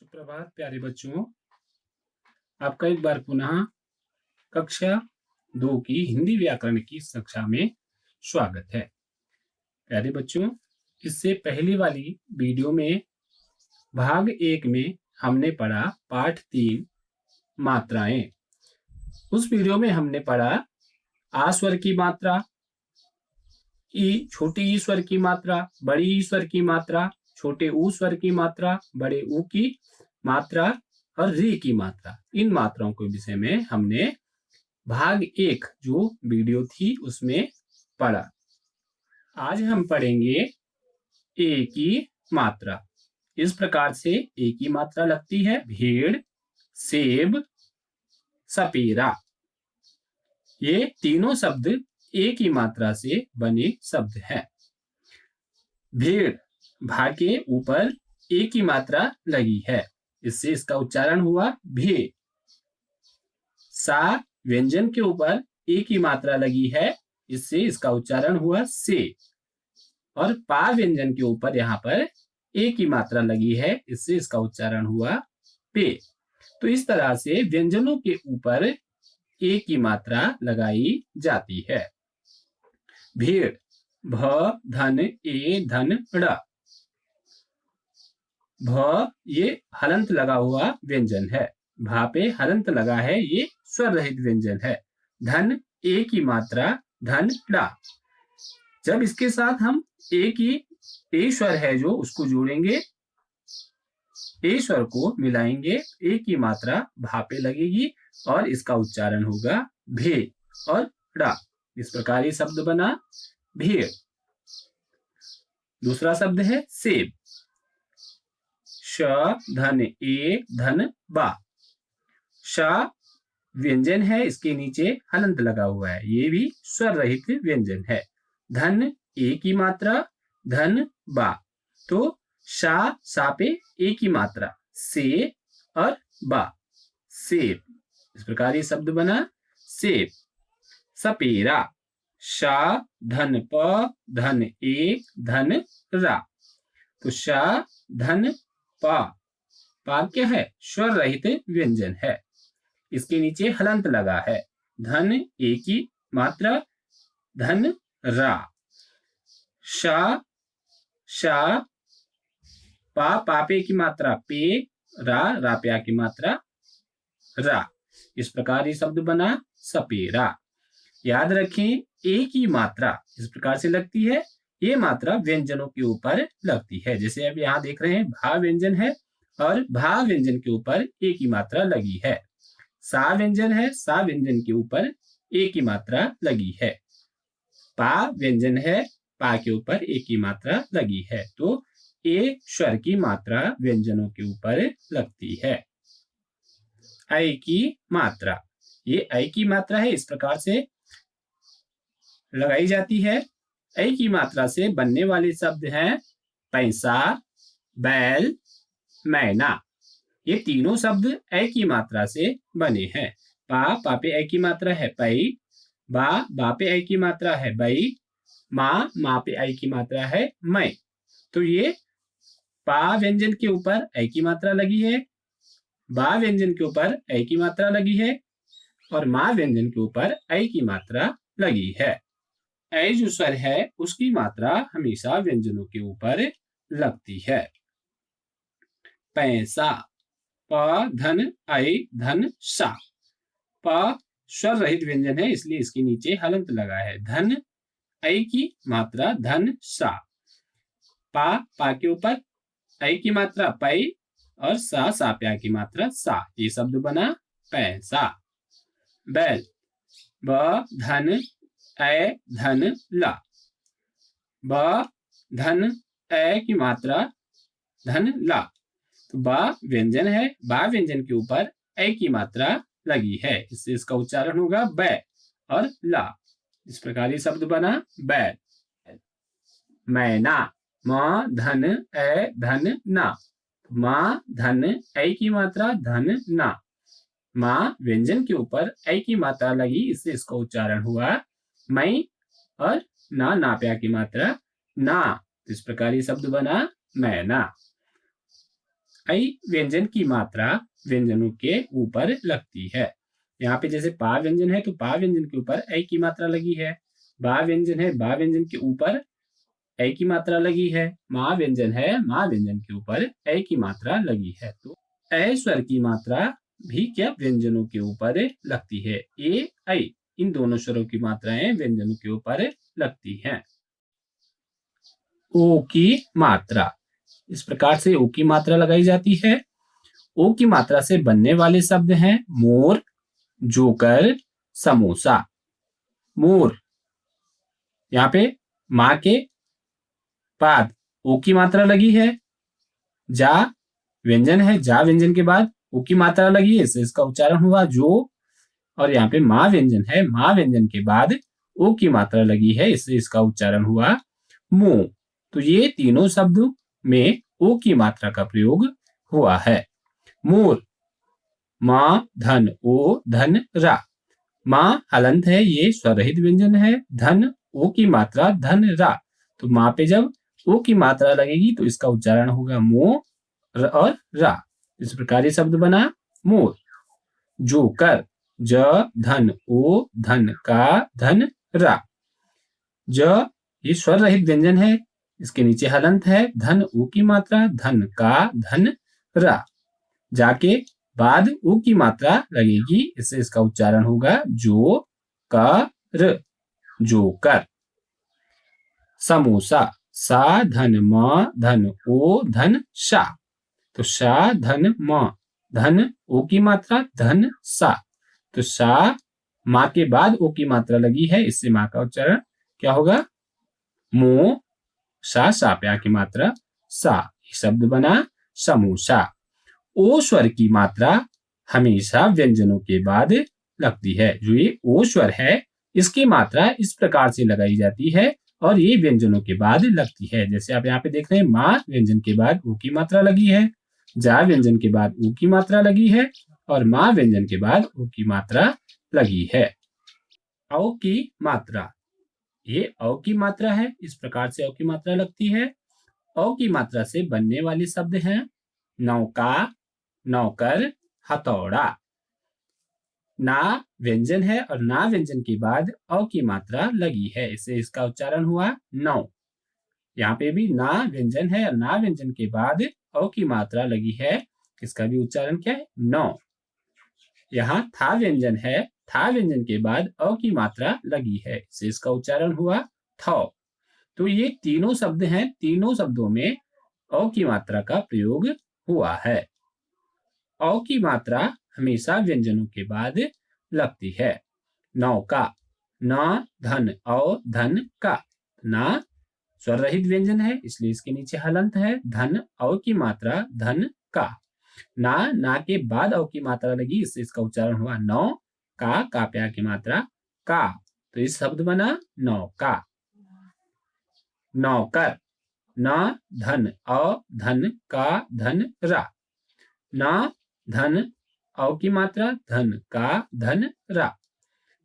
सुप्रभात प्यारे बच्चों, आपका एक बार पुनः कक्षा 2 की हिंदी व्याकरण की कक्षा में स्वागत है। प्यारे बच्चों, इससे पहली वाली वीडियो में भाग 1 में हमने पढ़ा पाठ 3 मात्राएं। उस वीडियो में हमने पढ़ा आ स्वर की मात्रा, ई छोटी ई स्वर की मात्रा, बड़ी ई स्वर की मात्रा, छोटे ऊ स्वर की मात्रा, बड़े ऊ की मात्रा और री की मात्रा। इन मात्राओं के विषय में हमने भाग 1 जो वीडियो थी उसमें पढ़ा। आज हम पढ़ेंगे ए की मात्रा। इस प्रकार से ए की मात्रा लगती है भेड़, सेब, सपेरा। ये तीनों शब्द ए की मात्रा से बने शब्द हैं। भेड़ भा के ऊपर ए की मात्रा लगी है, इससे इसका उच्चारण हुआ भे। सा व्यंजन के ऊपर ए की मात्रा लगी है, इससे इसका उच्चारण हुआ से। और पा व्यंजन के ऊपर यहाँ पर ए की मात्रा लगी है, इससे इसका उच्चारण हुआ पे। तो इस तरह से व्यंजनों के ऊपर ए की मात्रा लगाई जाती है। भेड़ भ धन ए धन ड़। भ ये हलंत लगा हुआ व्यंजन है, भा पे हलंत लगा है, ये स्वर रहित व्यंजन है। धन ए की मात्रा धन ड़ा। जब इसके साथ हम ए स्वर है जो उसको जोड़ेंगे, ए स्वर को मिलाएंगे, ए की मात्रा भा पे लगेगी और इसका उच्चारण होगा भे और ड़ा। इस प्रकार ये शब्द बना भेड़। दूसरा शब्द है सेब। श धन ए धन बा। श व्यंजन है, इसके नीचे हलंत लगा हुआ है, ये भी स्वर रहित व्यंजन है। धन ए की मात्रा धन बा, तो शा सा पे ए की मात्रा से और बा सेब। इस प्रकार ये शब्द बना सेब। सपेरा। शा धन प धन ए धन रा। तो शा धन पा। पा क्या है? स्वर रहित व्यंजन है, इसके नीचे हलंत लगा है। धन ए की मात्रा धन रा। शा शा पा पापे की मात्रा पे, रा राप्या की मात्रा रा। इस प्रकार ये शब्द बना सपेरा। याद रखें, ए की मात्रा इस प्रकार से लगती है, ये मात्रा व्यंजनों के ऊपर लगती है। जैसे अब यहाँ देख रहे हैं भा व्यंजन है और भा व्यंजन के ऊपर ए की मात्रा लगी है। सा व्यंजन है, सा व्यंजन के ऊपर ए की मात्रा लगी है। पा व्यंजन है, पा के ऊपर ए की मात्रा लगी है। तो ए स्वर की मात्रा व्यंजनों के ऊपर लगती है। ऐ की मात्रा, ये ऐ की मात्रा है, इस प्रकार से लगाई जाती है। ऐ की मात्रा से बनने वाले शब्द हैं पैसा, बैल, मैना। ये तीनों शब्द ऐ की मात्रा से बने हैं। पा पापे ऐ की मात्रा है पई, बा बापे ऐ की मात्रा है बई, माँ पे ऐ की मात्रा है मैं। तो ये पा व्यंजन के ऊपर ऐ की मात्रा लगी है, बा व्यंजन के ऊपर ऐ की मात्रा लगी है और माँ व्यंजन के ऊपर ऐ की मात्रा लगी है। ऐ जो स्वर है उसकी मात्रा हमेशा व्यंजनों के ऊपर लगती है। पैसा। प धन ऐ धन सा। प स्वर रहित व्यंजन है, इसलिए इसके नीचे हलंत लगा है। धन ऐ की मात्रा धन सा। पा पा के ऊपर ऐ की मात्रा पै और सा साप्या की मात्रा सा। ये शब्द बना पैसा। बैल। ब धन ऐ धन ला। ब धन ऐ की मात्रा धन ला। तो बा व्यंजन है, बा व्यंजन के ऊपर ऐ की मात्रा लगी है, इससे इसका उच्चारण होगा बै और ला। इस प्रकार ये शब्द बना बैल। मैना। म धन ऐ धन ना। माँ धन ऐ की मात्रा धन ना। माँ व्यंजन के ऊपर ऐ की मात्रा लगी, इससे इसका उच्चारण हुआ मैं और ना नाप्या की मात्रा ना। इस प्रकार ये शब्द बना मैना। ऐ व्यंजन की मात्रा व्यंजनों के ऊपर लगती है। यहाँ पे जैसे पा व्यंजन है तो पा व्यंजन के ऊपर ऐ की मात्रा लगी है। बा व्यंजन है, बा व्यंजन के ऊपर ऐ की मात्रा लगी है। मा व्यंजन है, मा व्यंजन के ऊपर ऐ की मात्रा लगी है। तो ऐ स्वर की मात्रा भी क्या व्यंजनों के ऊपर लगती है। ए ऐ इन दोनों स्वरों की मात्राएं व्यंजनों के ऊपर लगती हैं। ओ की मात्रा, इस प्रकार से ओ की मात्रा लगाई जाती है। ओ की मात्रा से बनने वाले शब्द हैं मोर, जोकर, समोसा। मोर, यहाँ पे माँ के बाद ओ की मात्रा लगी है। जा व्यंजन है, जा व्यंजन के बाद ओ की मात्रा लगी है, इससे इसका उच्चारण हुआ जो। और यहाँ पे माँ व्यंजन है, माँ व्यंजन के बाद ओ की मात्रा लगी है, इससे इसका उच्चारण हुआ मो। तो ये तीनों शब्दों में ओ की मात्रा का प्रयोग हुआ है। मोर, माँ धन ओ धन रा। माँ हलंत है, ये स्वरहित व्यंजन है। धन ओ की मात्रा धन रा, तो माँ पे जब ओ की मात्रा लगेगी तो इसका उच्चारण होगा मो और रा। इस प्रकार ये शब्द बना मोर। जोकर, ज धन ओ धन का धन रा। ज ये स्वर रहित व्यंजन है, इसके नीचे हलंत है। धन ओ की मात्रा धन का धन रा। जाके बाद ऊ की मात्रा लगेगी, इससे इसका उच्चारण होगा जो कर, जोकर। समोसा, सा धन म धन ओ धन शा, तो शा धन म धन ओ की मात्रा धन सा, तो सा माँ के बाद ओ की मात्रा लगी है, इससे माँ का उच्चारण क्या होगा मो सा, सा पे आ की मात्रा सा। शब्द बना समोसा। ओ स्वर की मात्रा हमेशा व्यंजनों के बाद लगती है। जो ये ओ स्वर है, इसकी मात्रा इस प्रकार से लगाई जाती है और ये व्यंजनों के बाद लगती है। जैसे आप यहाँ पे देख रहे हैं, माँ व्यंजन के बाद ऊ की मात्रा लगी है, जा व्यंजन के बाद ऊ की मात्रा लगी है और माँ व्यंजन के बाद ऊ की मात्रा लगी है। औ की मात्रा, ये औ की मात्रा है, इस प्रकार से औ की मात्रा लगती है। औ की मात्रा से बनने वाले शब्द हैं नौका, नौकर, हथौड़ा। ना व्यंजन है और ना व्यंजन के बाद औ की मात्रा लगी है, इससे इसका उच्चारण हुआ नौ। यहाँ पे भी ना व्यंजन है और ना व्यंजन के बाद औ की मात्रा लगी है, इसका भी उच्चारण क्या है नौ। यहाँ था व्यंजन है, था व्यंजन के बाद औ की मात्रा लगी है, इससे इसका उच्चारण हुआ थौ। तो ये तीनों शब्द हैं, तीनों शब्दों में औ की मात्रा का प्रयोग हुआ है। औ की मात्रा हमेशा व्यंजनों के बाद लगती है। नौका, न धन औ धन का, ना स्वर रहित व्यंजन है, इसलिए इसके नीचे हलंत है। धन औ की मात्रा धन का। ना के बाद औ की मात्रा लगी, इससे इसका उच्चारण हुआ नौ। का प्या की मात्रा का, तो इस शब्द बना नौका। नौकर, न धन औ धन का धन रा। न धन औ की मात्रा धन का धन रा,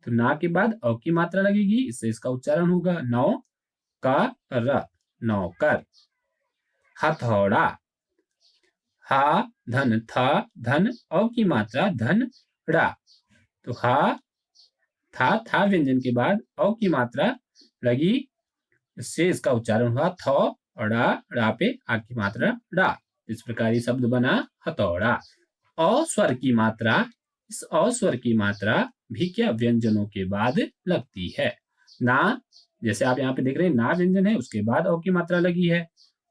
तो ना के बाद औ की मात्रा लगेगी, इससे इसका उच्चारण होगा नौ का र, नौकर। हथौड़ा, हा धन था धन औ की मात्रा धन रा, तो हा था व्यंजन के बाद औ की मात्रा लगी, इससे इसका उच्चारण हुआ थौ और रा पे आ की मात्रा रा। इस प्रकार ये शब्द बना हथौड़ा। अ स्वर की मात्रा, इस अ स्वर की मात्रा भी क्या व्यंजनों के बाद लगती है। ना, जैसे आप यहाँ पे देख रहे हैं ना व्यंजन है, उसके बाद औ की मात्रा लगी है।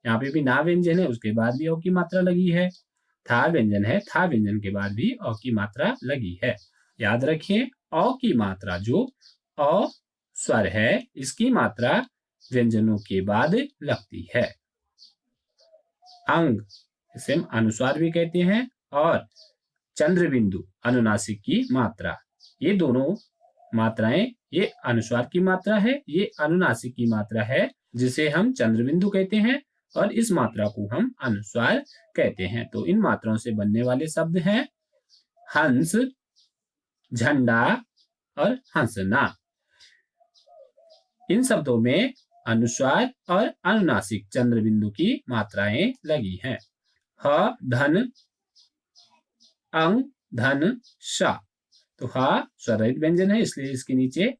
यहाँ पे भी ना व्यंजन है, उसके बाद भी औ की मात्रा लगी है। था व्यंजन है, था व्यंजन के बाद भी औ की मात्रा लगी है। याद रखिए, औ की मात्रा जो अ स्वर है, इसकी मात्रा व्यंजनों के बाद लगती है। अंग, इसे हम अनुस्वार भी कहते हैं, और चंद्र बिंदु अनुनासिक की मात्रा, ये दोनों मात्राएं, ये अनुस्वार की मात्रा है, ये अनुनासिक की मात्रा है, जिसे हम चंद्र बिंदु कहते हैं और इस मात्रा को हम अनुस्वार कहते हैं। तो इन मात्राओं से बनने वाले शब्द हैं हंस, झंडा और हंसना। इन शब्दों में अनुस्वार और अनुनासिक चंद्र बिंदु की मात्राएं लगी हैं। ह धन अंग धन श। तो ह स्वर रहित व्यंजन है, इसलिए इसके नीचे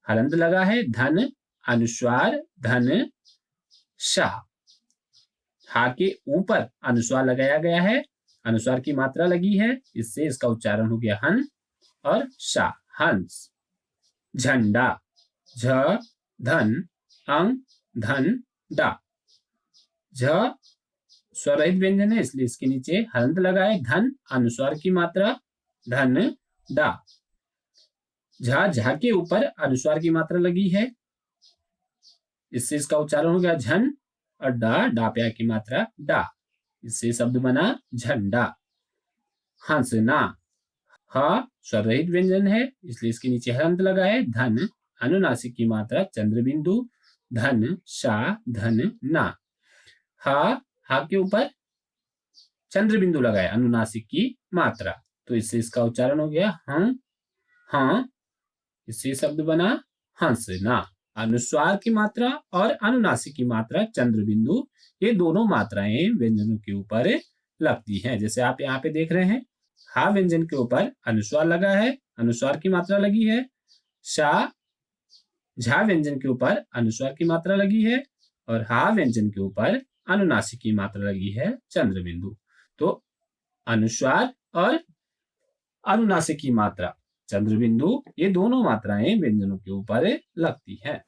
हलंत लगा है। धन अनुस्वार धन श। हा के ऊपर अनुस्वार लगाया गया है, अनुस्वार की मात्रा लगी है, इससे इसका उच्चारण हो गया हन और शा, हंस। झंडा झ धन अंग धन डा। झ स्वर रहित व्यंजन है, इसलिए इसके नीचे हलंत लगा है। धन अनुस्वार की मात्रा धन डा। झा झा के ऊपर अनुस्वार की मात्रा लगी है, इससे इसका उच्चारण हो गया झन और डा डा पे की मात्रा डा, इससे शब्द बना झंडा। हंसना ह स्वर रहित व्यंजन है, इसलिए इसके नीचे हलंत लगा है। धन अनुनासिक की मात्रा चंद्र बिंदु धन शा धन ना। हा के ऊपर चंद्र बिंदु लगाया, अनुनासिक की मात्रा, तो इससे इसका उच्चारण हो गया हाँ, इससे शब्द बना हंसना। अनुस्वार की मात्रा और अनुनासिक की मात्रा चंद्र बिंदु, ये दोनों मात्राएं व्यंजनों के ऊपर लगती हैं। जैसे आप यहाँ पे देख रहे हैं, हा व्यंजन के ऊपर अनुस्वार लगा है, अनुस्वार की मात्रा लगी है। शा झा व्यंजन के ऊपर अनुस्वार की मात्रा लगी है और हा व्यंजन के ऊपर अनुनासिक की मात्रा लगी है चंद्र बिंदु। तो अनुस्वार और अनुनासिक की मात्रा चंद्र बिंदु, ये दोनों मात्राएं व्यंजनों के ऊपर लगती हैं।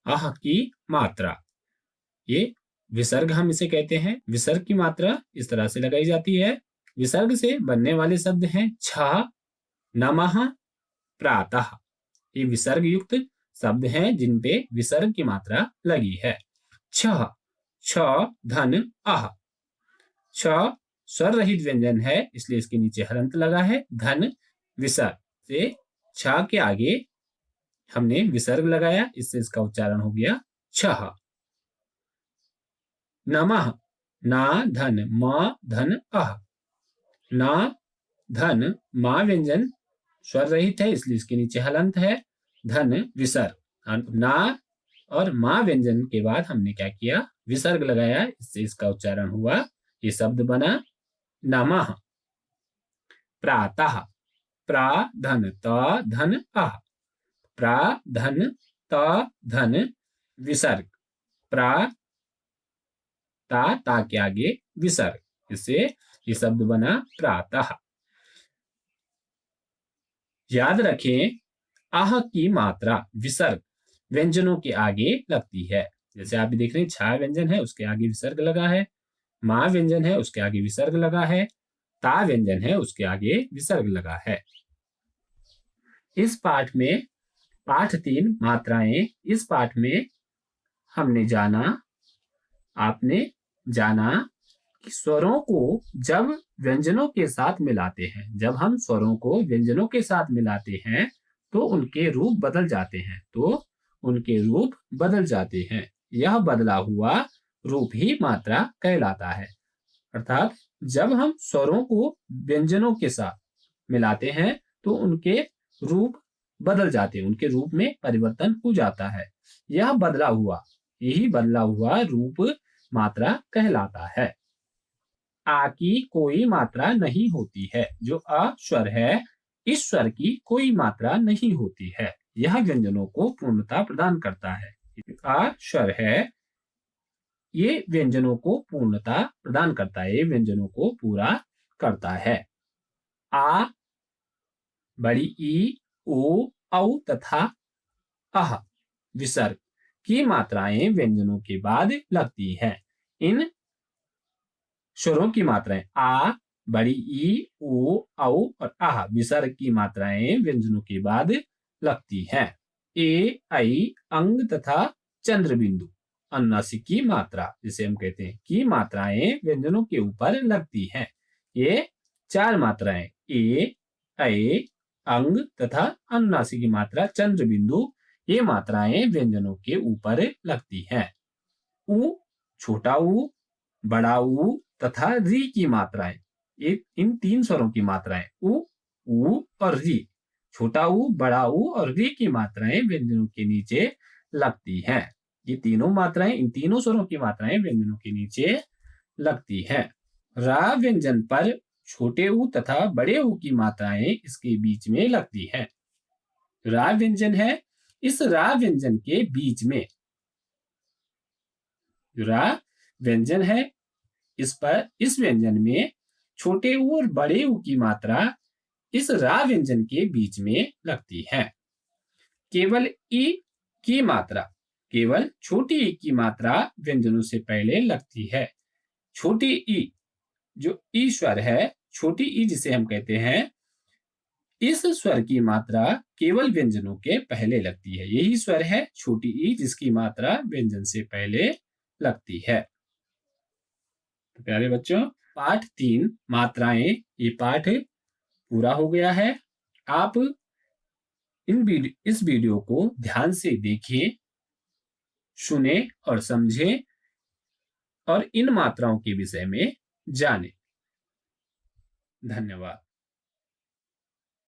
आह की मात्रा, ये विसर्ग हम इसे कहते हैं। विसर्ग की मात्रा इस तरह से लगाई जाती है। विसर्ग से बनने वाले शब्द हैं छ नमः प्रातः। ये विसर्ग युक्त शब्द हैं जिन पे विसर्ग की मात्रा लगी है। छ धन अह। छ स्वर रहित व्यंजन है, इसलिए इसके नीचे हलंत लगा है। धन विसर्ग से छ के आगे हमने विसर्ग लगाया, इससे इसका उच्चारण हो गया छह। नमः ना धन म धन अह। ना धन मा व्यंजन स्वर रहित है, इसलिए इसके नीचे हलंत है। धन विसर्ग, ना और मा व्यंजन के बाद हमने क्या किया, विसर्ग लगाया, इससे इसका उच्चारण हुआ, ये शब्द बना नमः। प्रातः प्रा धन त धन अह। प्रा धन त धन विसर्ग, प्रा ता के आगे विसर्ग, इससे ये शब्द बना प्रातः। याद रखें, आह की मात्रा विसर्ग व्यंजनों के आगे लगती है। जैसे आप देख रहे हैं, छा व्यंजन है, उसके आगे विसर्ग लगा है। मा व्यंजन है, उसके आगे विसर्ग लगा है। ता व्यंजन है, उसके आगे विसर्ग लगा है। इस पाठ में पाठ 3 मात्राएं, इस पाठ में हमने जाना, आपने जाना कि स्वरों को जब व्यंजनों के साथ मिलाते हैं, जब हम स्वरों को व्यंजनों के साथ मिलाते हैं तो उनके रूप बदल जाते हैं, तो उनके रूप बदल जाते हैं। यह बदला हुआ रूप ही मात्रा कहलाता है। अर्थात जब हम स्वरों को व्यंजनों के साथ मिलाते हैं तो उनके रूप बदल जाते हैं, उनके रूप में परिवर्तन हो जाता है। यह बदला हुआ, यही बदला हुआ रूप मात्रा कहलाता है। आ की कोई मात्रा नहीं होती है। जो अ स्वर है, इस स्वर की कोई मात्रा नहीं होती है। यह व्यंजनों को पूर्णता प्रदान करता है। आ स्वर है, ये व्यंजनों को पूर्णता प्रदान करता है, ये व्यंजनों को पूरा करता है। आ, बड़ी ई, ओ, औ तथा अह विसर्ग की मात्राएं व्यंजनों के बाद लगती हैं। इन स्वरों की मात्राएं आ, बड़ी ई, ओ, औ और आह विसर्ग की मात्राएं व्यंजनों के बाद लगती हैं। ए, ऐ, अंग तथा चंद्र बिंदु अनुनासिक की मात्रा, जिसे हम कहते हैं, की मात्राएं व्यंजनों के ऊपर लगती हैं। ये 4 मात्राएं ए, ऐ, अंग तथा अनुनासिक की मात्रा चंद्र बिंदु, ये मात्राएं व्यंजनों के ऊपर लगती हैं। उ, छोटा उ, बड़ा उ तथा री की मात्राएं, इन 3 स्वरों की मात्राएं उ और री, छोटा उ, बड़ा उ और री की मात्राएं व्यंजनों के नीचे लगती हैं। ये तीनों मात्राएं, इन तीनों स्वरों की मात्राएं व्यंजनों के नीचे लगती हैं। रा व्यंजन पर छोटे ऊ तथा बड़े ऊ की मात्राएं इसके बीच में लगती हैं। रा व्यंजन है, इस रा व्यंजन के बीच में, रा व्यंजन है, इस व्यंजन में छोटे ऊ और बड़े ऊ की मात्रा इस रा व्यंजन के बीच में लगती है। केवल ई की मात्रा, केवल छोटी ई की मात्रा व्यंजनों से पहले लगती है। छोटी ई, जो ई स्वर है, छोटी ई जिसे हम कहते हैं, इस स्वर की मात्रा केवल व्यंजनों के पहले लगती है। यही स्वर है छोटी ई जिसकी मात्रा व्यंजन से पहले लगती है। तो प्यारे बच्चों, पाठ 3 मात्राएं, ये पाठ पूरा हो गया है। आप इस वीडियो को ध्यान से देखिए, सुने और समझें और इन मात्राओं के विषय में जानें। धन्यवाद।